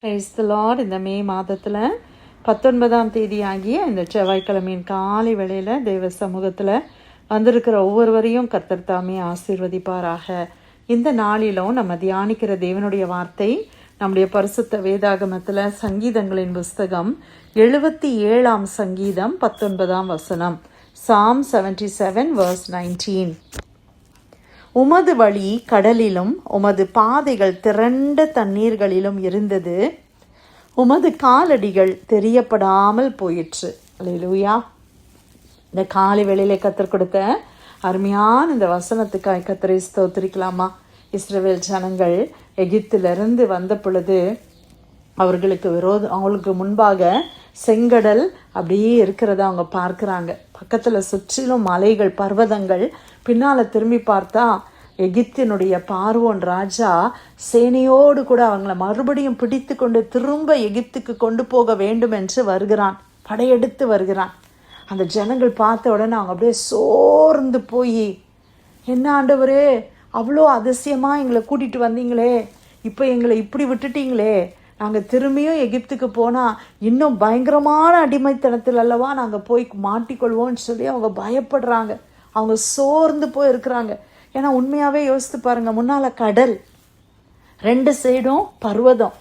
Praise the Lord. இந்த மே மாதத்தில் 19ஆம் தேதி ஆகிய இந்த செவ்வாய்க்கிழமையின் காலை வேளையில் தேவ சமூகத்தில் வந்திருக்கிற ஒவ்வொருவரையும் கர்த்தர் தாமே ஆசீர்வதிப்பாராக. இந்த நாளிலும் நம்ம தியானிக்கிற தேவனுடைய வார்த்தை நம்முடைய பரிசுத்த வேதாகமத்தில் சங்கீதங்களின் புஸ்தகம் 77ஆம் சங்கீதம் 19ஆம் வசனம். Psalm 77 verse 19. உமது வழி கடலிலும் உமது பாதைகள் திரண்ட தண்ணீர்களிலும் இருந்தது, உமது காலடிகள் தெரியப்படாமல் போயிற்று. அல்லேலூயா. இந்த காலை வேளையிலே கத்தர் கொடுத்த அருமையான இந்த வசனத்துக்காய் கத்தரை ஸ்தோத்திரிக்கலாமா. இஸ்ரவேல் ஜனங்கள் எகிப்திலிருந்து வந்த பொழுது அவங்களுக்கு முன்பாக செங்கடல் அப்படியே இருக்கிறத அவங்க பார்க்குறாங்க. பக்கத்தில் சுற்றிலும் மலைகள், பர்வதங்கள். பின்னால் திரும்பி பார்த்தா எகிப்தினுடைய பார்வோன் ராஜா சேனையோடு கூட அவங்கள மறுபடியும் பிடித்து கொண்டு திரும்ப எகிப்துக்கு கொண்டு போக வேண்டும் என்று வருகிறான், படையெடுத்து வருகிறான். அந்த ஜனங்கள் பார்த்த உடனே அவங்க அப்படியே சோர்ந்து போய், என்ன ஆண்டவரே, அவ்வளோ அதிசயமாக எங்களை கூட்டிகிட்டு வந்தீங்களே, இப்போ எங்களை இப்படி விட்டுட்டீங்களே, நாங்கள் திரும்பியும் எகிப்துக்கு போனால் இன்னும் பயங்கரமான அடிமைத்தனத்தில் அல்லவா நாங்கள் போய் மாட்டிக்கொள்வோம்னு சொல்லி அவங்க பயப்படுறாங்க. அவங்க சோர்ந்து போய் இருக்கிறாங்க. ஏன்னா உண்மையாகவே யோசித்து பாருங்கள், முன்னால் கடல், ரெண்டு சைடும் பர்வதம்,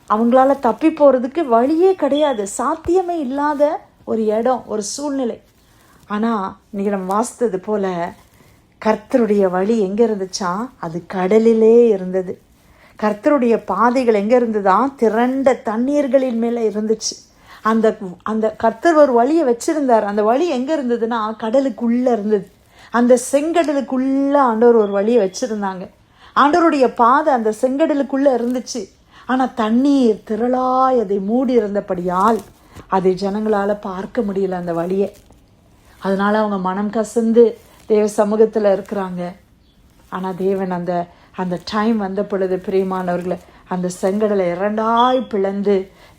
அவங்களால தப்பி போகிறதுக்கு வழியே கிடையாது, சாத்தியமே இல்லாத ஒரு இடம், ஒரு சூழ்நிலை. ஆனால் இன்னைக்கு நம்ம வாசித்தது போல கர்த்தருடைய வழி எங்கே இருந்துச்சா? அது கடலிலே இருந்தது. கர்த்தருடைய பாதைகள் எங்கே இருந்ததா? திரண்ட தண்ணீர்களின் மேலே இருந்துச்சு. அந்த அந்த கர்த்தர் ஒரு வழியை வச்சிருந்தார். அந்த வழி எங்கே இருந்ததுன்னா கடலுக்குள்ளே இருந்தது. அந்த செங்கடலுக்குள்ளே ஆண்டவர் ஒரு வழியை வச்சுருந்தாங்க. ஆண்டவருடைய பாதை அந்த செங்கடலுக்குள்ளே இருந்துச்சு. ஆனால் தண்ணீர் திரளாய் அதை மூடி இருந்தபடியால் அதை ஜனங்களால் பார்க்க முடியல அந்த வழியை. அதனால் அவங்க மனம் கசந்து தேவ சமூகத்தில் இருக்கிறாங்க. ஆனால் தேவன் அந்த டைம் வந்த பொழுது பிரியமானவர்களை அந்த செங்கடலை இரண்டாய் பிளந்து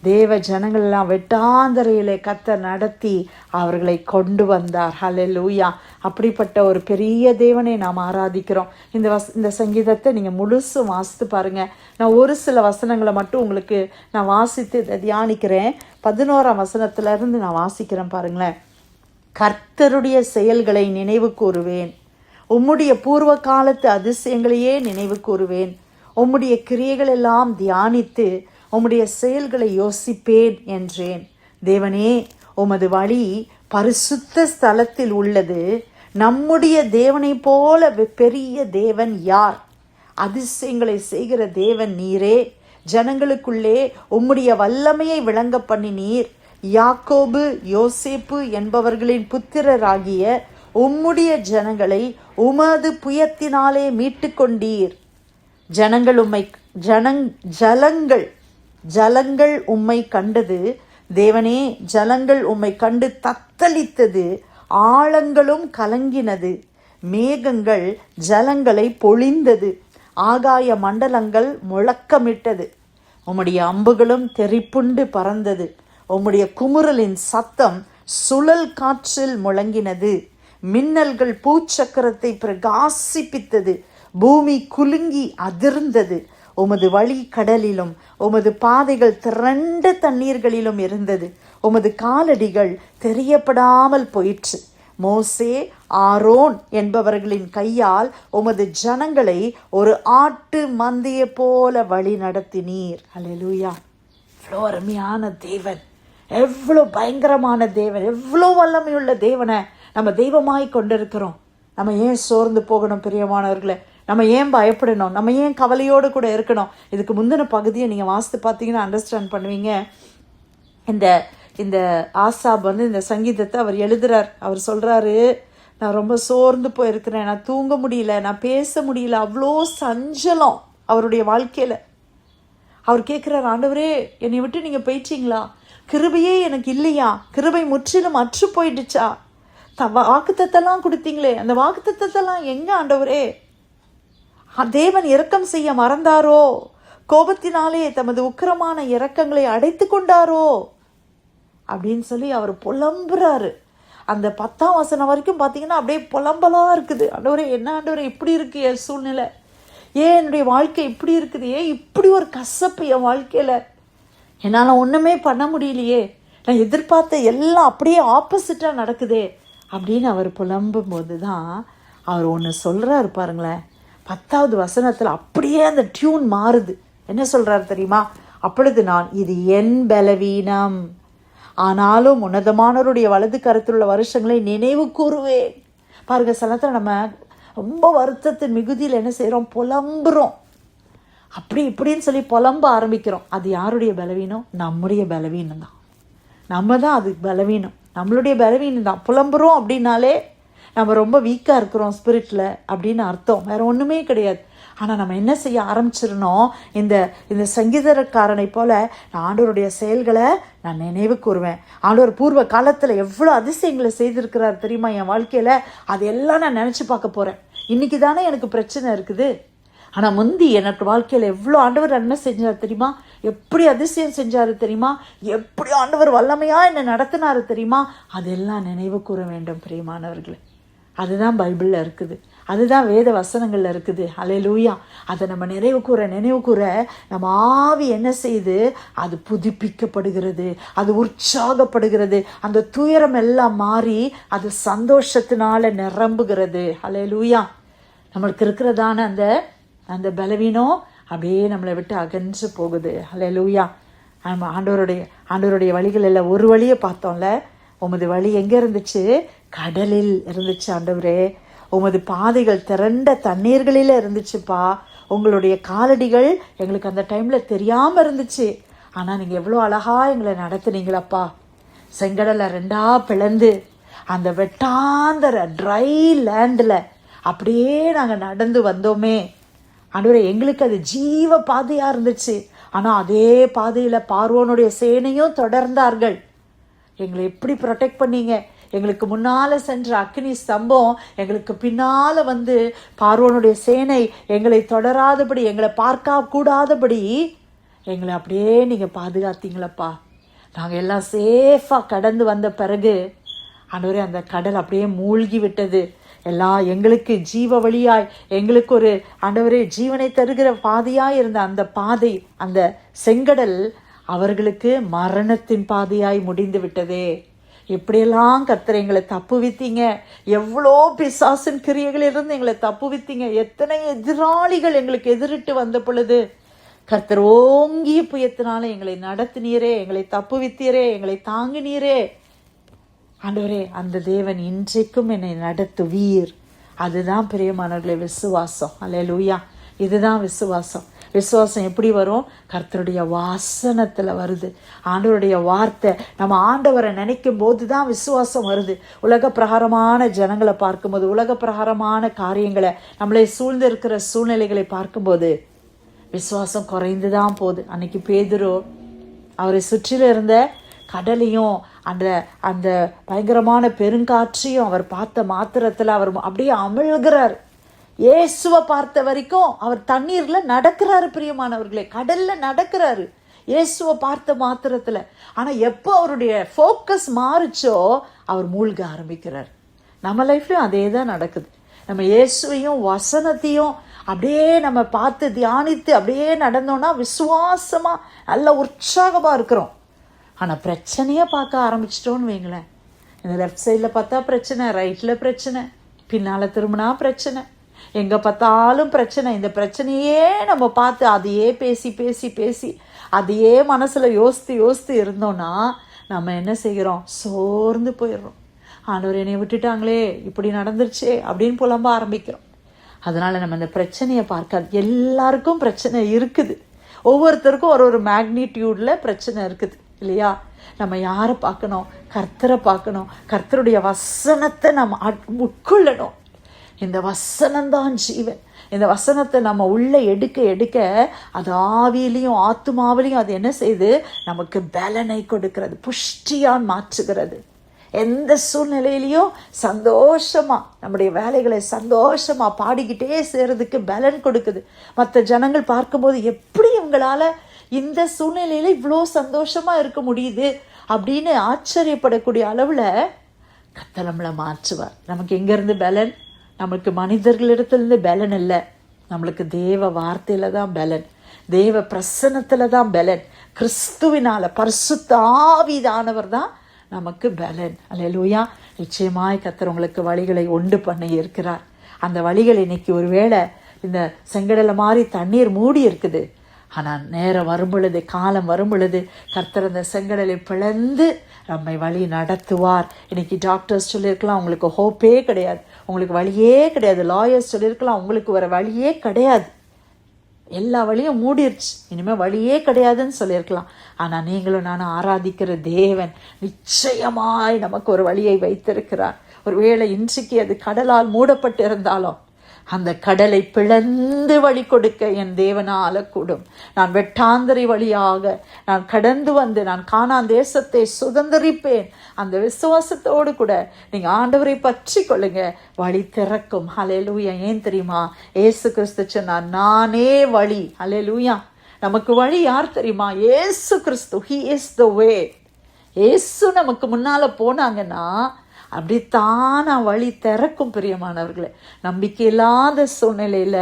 தேவ ஜனங்களெல்லாம் வெட்டாந்தரையிலே கர்த்தர் நடத்தி அவர்களை கொண்டு வந்தார். ஹல்லேலூயா. அப்படிப்பட்ட ஒரு பெரிய தேவனை நாம் ஆராதிக்கிறோம். இந்த சங்கீதத்தை நீங்கள் முழுசும் வாசித்து பாருங்கள். நான் ஒரு சில வசனங்களை மட்டும் உங்களுக்கு நான் வாசித்து இதை தியானிக்கிறேன். 11ஆம் வசனத்திலிருந்து நான் வாசிக்கிறேன் பாருங்களேன். கர்த்தருடைய செயல்களை நினைவு கூறுவேன், உம்முடைய பூர்வ காலத்து அதிசயங்களையே நினைவு கூறுவேன், உம்முடைய கிரியைகள் எல்லாம் தியானித்து உம்முடைய செயல்களை யோசிப்பேன் என்றேன். தேவனே, உமது வழி பரிசுத்த ஸ்தலத்தில் உள்ளது. நம்முடைய தேவனை போல பெரிய தேவன் யார்? அதிசயங்களை செய்கிற தேவன் நீரே. ஜனங்களுக்குள்ளே உம்முடைய வல்லமையை விளங்க பண்ணினீர். யாக்கோபு, யோசேப்பு என்பவர்களின் புத்திரராகிய உம்முடைய ஜனங்களை உமது புயத்தினாலே மீட்டு கொண்டீர். ஜலங்கள் உம்மை கண்டது. தேவனே, ஜலங்கள் உம்மை கண்டு தத்தளித்தது, ஆழங்களும் கலங்கினது. மேகங்கள் ஜலங்களை பொழிந்தது, ஆகாய மண்டலங்கள் முழக்கமிட்டது. உம்முடைய அம்புகளும் தெரிப்புண்டு பறந்தது, உம்முடைய குமுறலின் சத்தம் சுழல் காற்றில் முழங்கினது. மின்னல்கள் பூச்சக்கரத்தை பிரகாசிப்பித்தது, பூமி குலுங்கி அதிர்ந்தது. உமது வழி கடலிலும் உமது பாதைகள் திரண்ட தண்ணீர்களிலும் இருந்தது, உமது காலடிகள் தெரியப்படாமல் போயிற்று. மோசே, ஆரோன் என்பவர்களின் கையால் உமது ஜனங்களை ஒரு ஆட்டு மந்தையை போல வழி நடத்தினீர். அல்லேலூயா. எவ்வளோ அருமையான தேவன், எவ்வளோ பயங்கரமான தேவன், எவ்வளோ வல்லமையுள்ள தேவனை நம்ம தெய்வமாய் கொண்டிருக்கிறோம். நம்ம ஏன் சோர்ந்து போகணும் பிரியமானவர்களே? நம்ம ஏன் பயப்படணும்? நம்ம ஏன் கவலையோடு கூட இருக்கணும்? இதுக்கு முந்தின பகுதியை நீங்கள் வாசித்து பார்த்தீங்கன்னா அண்டர்ஸ்டாண்ட் பண்ணுவீங்க. இந்த ஆசாப் இந்த சங்கீதத்தை அவர் எழுதுறார். அவர் சொல்கிறாரு, நான் ரொம்ப சோர்ந்து போயிருக்கிறேன், நான் தூங்க முடியல, நான் பேச முடியல, அவ்வளோ சஞ்சலம் அவருடைய வாழ்க்கையில். அவர் கேட்குறார், ஆண்டவரே, என்னை விட்டு நீங்கள் போயிட்டீங்களா? கிருபையே எனக்கு இல்லையா? கிருபை முற்றிலும் அற்று போயிடுச்சா? வாக்குத்தத்தெல்லாம் கொடுத்தீங்களே, அந்த வாக்குத்தத்தெல்லாம் எங்க ஆண்டவரே? தேவன் இரக்கம் செய்ய மறந்தாரோ? கோபத்தினாலே தமது உக்கிரமான இரக்கங்களை அடைத்து கொண்டாரோ அப்படின்னு சொல்லி அவர் புலம்புறாரு. அந்த 10ஆம் வசனம் வரைக்கும் பார்த்தீங்கன்னா அப்படியே புலம்பலா இருக்குது. ஆண்டவரே, என்ன ஆண்டவரே இப்படி இருக்கு என் சூழ்நிலை, ஏன் என்னுடைய வாழ்க்கை இப்படி இருக்குது, ஏன் இப்படி ஒரு கசப்பு என் வாழ்க்கையில், என்னால் ஒன்றுமே பண்ண முடியலையே, நான் எதிர்பார்த்த எல்லாம் அப்படியே ஆப்போசிட்டாக நடக்குதே அப்படின்னு அவர் புலம்பும் போது தான் அவர் ஒன்று சொல்கிறாரு பாருங்களேன். 10வது வசனத்தில் அப்படியே அந்த டியூன் மாறுது. என்ன சொல்கிறாரு தெரியுமா? அப்பொழுது நான், இது என் பலவீனம், ஆனாலும் உன்னதமானவருடைய வலது கரத்தில் உள்ள வருஷங்களை நினைவு கூறுவேன். பாருங்க, சில நேரத்தில் நம்ம ரொம்ப வருத்தத்தின் மிகுதியில் என்ன செய்கிறோம், புலம்புறோம். அப்படி இப்படின்னு சொல்லி புலம்ப ஆரம்பிக்கிறோம். அது யாருடைய பலவீனம்? நம்முடைய பலவீனம் தான். நம்ம தான் அது பலவீனம், நம்மளுடைய பலவீனம் தான். புலம்புறோம் அப்படின்னாலே நம்ம ரொம்ப வீக்காக இருக்கிறோம் ஸ்பிரிட்டில் அப்படின்னு அர்த்தம், வேறு ஒன்றுமே கிடையாது. ஆனால் நம்ம என்ன செய்ய ஆரம்பிச்சிடணும், இந்த சங்கீதக்காரனை போல நான் ஆண்டவருடைய செயல்களை நான் நினைவு கூறுவேன். ஆண்டவர் பூர்வ காலத்தில் எவ்வளோ அதிசயங்களை செய்திருக்கிறார் தெரியுமா என் வாழ்க்கையில், அதெல்லாம் நான் நினச்சி பார்க்க போகிறேன். இன்றைக்கி தானே எனக்கு பிரச்சனை இருக்குது, ஆனால் முந்தி எனக்கு வாழ்க்கையில் எவ்வளோ ஆண்டவர் என்ன செஞ்சார் தெரியுமா, எப்படி அதிசயம் செஞ்சார் தெரியுமா, எப்படி ஆண்டவர் வல்லமையாக என்னை நடத்தினார் தெரியுமா, அதெல்லாம் நினைவு கூற வேண்டும் பிரியமானவர்களே. அதுதான் பைபிளில் இருக்குது, அதுதான் வேத வசனங்களில் இருக்குது. அல்லேலூயா. அதை நம்ம நினைவு கூற நம்ம ஆவி என்ன செய்யுது, அது புதுப்பிக்கப்படுகிறது, அது உற்சாகப்படுகிறது, அந்த துயரம் எல்லாம் மாறி அது சந்தோஷத்தினால நிரம்புகிறது. அல்லேலூயா. நம்மளுக்கு இருக்கிறதான அந்த பலவீனம் அப்படியே நம்மளை விட்டு அகன்று போகுது. அல்லேலூயா. நம்ம ஆண்டவருடைய வழிகள் எல்லாம் ஒரு வழியை பார்த்தோம்ல. உமது வழி எங்கே இருந்துச்சு? கடலில் இருந்துச்சு ஆண்டவரே. உமது பாதைகள் திரண்ட தண்ணீர்களில் இருந்துச்சுப்பா. உங்களுடைய காலடிகள் எங்களுக்கு அந்த டைமில் தெரியாமல் இருந்துச்சு, ஆனால் நீங்கள் எவ்வளோ அழகாக எங்களை நடத்துனீங்களப்பா. செங்கடலை 2ஆக பிளந்து அந்த வெட்டாந்தர ட்ரை லேண்டில் அப்படியே நாங்கள் நடந்து வந்தோமே ஆண்டவரே. எங்களுக்கு அது ஜீவ பாதையாக இருந்துச்சு, ஆனால் அதே பாதையில் பார்வோனுடைய சேனையும் தொடர்ந்தார்கள். எங்களை எப்படி ப்ரொடெக்ட் பண்ணீங்க. எங்களுக்கு முன்னால் சென்ற அக்னி ஸ்தம்பம் எங்களுக்கு பின்னால் வந்து பார்வோனுடைய சேனை எங்களை தொடராதபடி, எங்களை பார்க்க கூடாதபடி எங்களை அப்படியே நீங்கள் பாதுகாத்தீங்களப்பா. நாங்கள் எல்லாம் சேஃபாக கடந்து வந்த பிறகு ஆண்டவரே அந்த கடல் அப்படியே மூழ்கி விட்டது. எல்லாம் எங்களுக்கு ஜீவ வழியாய், எங்களுக்கு ஒரு ஆண்டவரே ஜீவனை தருகிற பாதையாய் இருந்த அந்த பாதை, அந்த செங்கடல் அவர்களுக்கு மரணத்தின் பாதையாய் முடிந்து விட்டதே. எப்படியெல்லாம் கர்த்தர் எங்களை தப்புவித்தீங்க, எவ்வளோ பிசாசின் கிரியைகளிலிருந்து எங்களை தப்புவித்தீங்க. எத்தனை எதிராளிகள் எங்களுக்கு எதிரிட்டு வந்த பொழுது கர்த்தர் ஓங்கிய புயத்தினால எங்களை நடத்தினீரே, எங்களை தப்புவித்தீரே, எங்களை தாங்கினீரே. ஆண்டவரே, அந்த தேவன் இன்றைக்கும் என்னை நடத்துவீர். அதுதான் பிரியமானவர்களே விசுவாசம். அல்லேலூயா. இதுதான் விசுவாசம். விசுவாசம் எப்படி வரும்? கர்த்தருடைய வாசனத்தில் வருது. ஆண்டவருடைய வார்த்தை, நம்ம ஆண்டவரை நினைக்கும் போது தான் விசுவாசம் வருது. உலக பிரகாரமான ஜனங்களை பார்க்கும்போது, உலக பிரகாரமான காரியங்களை, நம்மளை சூழ்ந்து இருக்கிற சூழ்நிலைகளை பார்க்கும்போது விசுவாசம் குறைந்து தான் போகுது. அன்னைக்கு பேதுரு அவரை சுற்றில இருந்த கடலையும் அந்த பயங்கரமான பெருங்காற்றையும் அவர் பார்த்த மாத்திரத்தில் அவர் அப்படியே அமிழ்கிறார். இயேசுவை பார்த்த வரைக்கும் அவர் தண்ணீரில் நடக்கிறாரு பிரியமானவர்களே, கடலில் நடக்கிறாரு இயேசுவை பார்த்த மாத்திரத்தில். ஆனால் எப்போ அவருடைய ஃபோக்கஸ் மாறுச்சோ அவர் மூழ்க ஆரம்பிக்கிறார். நம்ம லைஃப்லையும் அதே தான் நடக்குது. நம்ம இயேசுவையும் வசனத்தையும் அப்படியே நம்ம பார்த்து தியானித்து அப்படியே நடந்தோம்னா விசுவாசமாக நல்ல உற்சாகமாக இருக்கிறோம். ஆனால் பிரச்சனையை பார்க்க ஆரம்பிச்சிட்டோன்னு வைங்களேன், இந்த லெஃப்ட் சைடில் பார்த்தா பிரச்சனை, ரைட்டில் பிரச்சனை, பின்னால் திரும்பினா பிரச்சனை, எங்கே பார்த்தாலும் பிரச்சனை. இந்த பிரச்சனையே நம்ம பார்த்து அதையே பேசி பேசி பேசி அதையே மனசில் யோசித்து இருந்தோன்னா நம்ம என்ன செய்கிறோம்? சோர்ந்து போயிடுறோம். ஆண்டவர் என்னை விட்டுட்டாங்களே, இப்படி நடந்துருச்சே அப்படின்னு புலம்ப ஆரம்பிக்கிறோம். அதனால் நம்ம இந்த பிரச்சனையை பார்க்காது. எல்லாருக்கும் பிரச்சனை இருக்குது, ஒவ்வொருத்தருக்கும் ஒரு மேக்னிடியூடில் பிரச்சனை இருக்குது இல்லையா? நம்ம யாரை பார்க்கணும்? கர்த்தரை பார்க்கணும். கர்த்தருடைய வசனத்தை நம்ம உட்கொள்ளணும். இந்த வசனம்தான் ஜீவன். இந்த வசனத்தை நம்ம உள்ளே எடுக்க எடுக்க அது ஆவியிலையும் ஆத்துமாவிலையும் அது என்ன செய்யுது? நமக்கு பலனை கொடுக்கிறது, புஷ்டியான் மாற்றுகிறது. எந்த சூழ்நிலையிலையும் சந்தோஷமாக நம்முடைய வேலைகளை சந்தோஷமாக பாடிக்கிட்டே செய்கிறதுக்கு பலன் கொடுக்குது. மற்ற ஜனங்கள் பார்க்கும்போது எப்படி இவங்களால் இந்த சூழ்நிலையில் இவ்வளோ சந்தோஷமாக இருக்க முடியுது அப்படின்னு ஆச்சரியப்படக்கூடிய அளவில் கர்த்தர் நம்மளை மாற்றுவார். நமக்கு எங்கேருந்து பலன்? நமக்கு மனிதர்களிடத்துலேருந்து பலன் இல்லை, நம்மளுக்கு தேவ வார்த்தையில தான் பலன், தேவ பிரசன்னத்துல தான் பலன். கிறிஸ்துவினால பரிசுத்த ஆவியானவர் தான் நமக்கு பலன். அல்லேலூயா. நிச்சயமாய் கர்த்தர் உங்களுக்கு வழிகளை உண்டு பண்ணி இருக்கிறார். அந்த வழிகள் இன்னைக்கு ஒருவேளை இந்த செங்கடலை மாதிரி தண்ணீர் மூடி இருக்குது. ஆனால் நேரம் வரும் பொழுது, காலம் வரும் பொழுது கர்த்தர் அந்த செங்கடலை பிளந்து நம்மை வழி நடத்துவார். இன்னைக்கு டாக்டர்ஸ் சொல்லியிருக்கலாம் உங்களுக்கு ஹோப்பே கிடையாது, உங்களுக்கு வழியே கிடையாது. லாயர்ஸ் சொல்லியிருக்கலாம் உங்களுக்கு வர வழியே கிடையாது, எல்லா வழியும் மூடிருச்சு, இனிமேல் வழியே கிடையாதுன்னு சொல்லியிருக்கலாம். ஆனால் நீங்களும் நானும் ஆராதிக்கிற தேவன் நிச்சயமாய் நமக்கு ஒரு வழியை வைத்திருக்கிறார். ஒருவேளை இன்றைக்கு அது கடலால் மூடப்பட்டு இருந்தாலும் அந்த கடலை பிளந்து வழி கொடுக்க என் தேவனால கூடும். நான் வெட்டாந்தரை வழியாக நான் கடந்து வந்து நான் கானான் தேசத்தை சுதந்திரிப்பேன். அந்த விசுவாசத்தோடு கூட நீங்க ஆண்டவரை பற்றி கொள்ளுங்க, வழி திறக்கும். ஹல்லேலூயா. ஏன் தெரியுமா? இயேசு கிறிஸ்து சொன்னார், நானே வழி. ஹல்லேலூயா. நமக்கு வழி யார் தெரியுமா? இயேசு கிறிஸ்து. He is the way. இயேசு நமக்கு முன்னால போனாங்கன்னா அப்படித்தானா வழி திறக்கும். பிரியமானவர்களே, நம்பிக்கை இல்லாத சூழ்நிலையில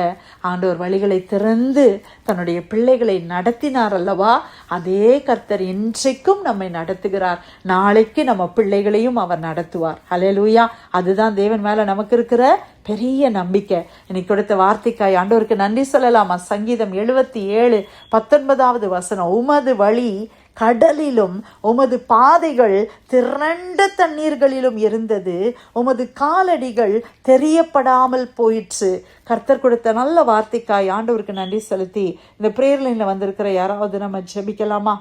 ஆண்டவர் வழிகளை திறந்து தன்னுடைய பிள்ளைகளை நடத்தினார் அல்லவா? அதே கர்த்தர் இன்றைக்கும் நம்மை நடத்துகிறார். நாளைக்கு நம்ம பிள்ளைகளையும் அவர் நடத்துவார். ஹல்லேலூயா. அதுதான் தேவன் மேல நமக்கு இருக்கிற பெரிய நம்பிக்கை. இன்னைக்கு கொடுத்த வார்த்தைக்காய் ஆண்டவருக்கு நன்றி சொல்லலாமா? சங்கீதம் 77:19 உமது வழி கடலிலும் உமது பாதைகள் திரண்ட தண்ணீர்களிலும் இருந்தது, உமது காலடிகள் தெரியப்படாமல் போயிற்று. கர்த்தர் கொடுத்த நல்ல வார்த்தைக்காய் ஆண்டவருக்கு நன்றி செலுத்தி இந்த பிரேயர் லைன்ல வந்திருக்கிற யாராவது நம்ம ஜெபிக்கலாமா?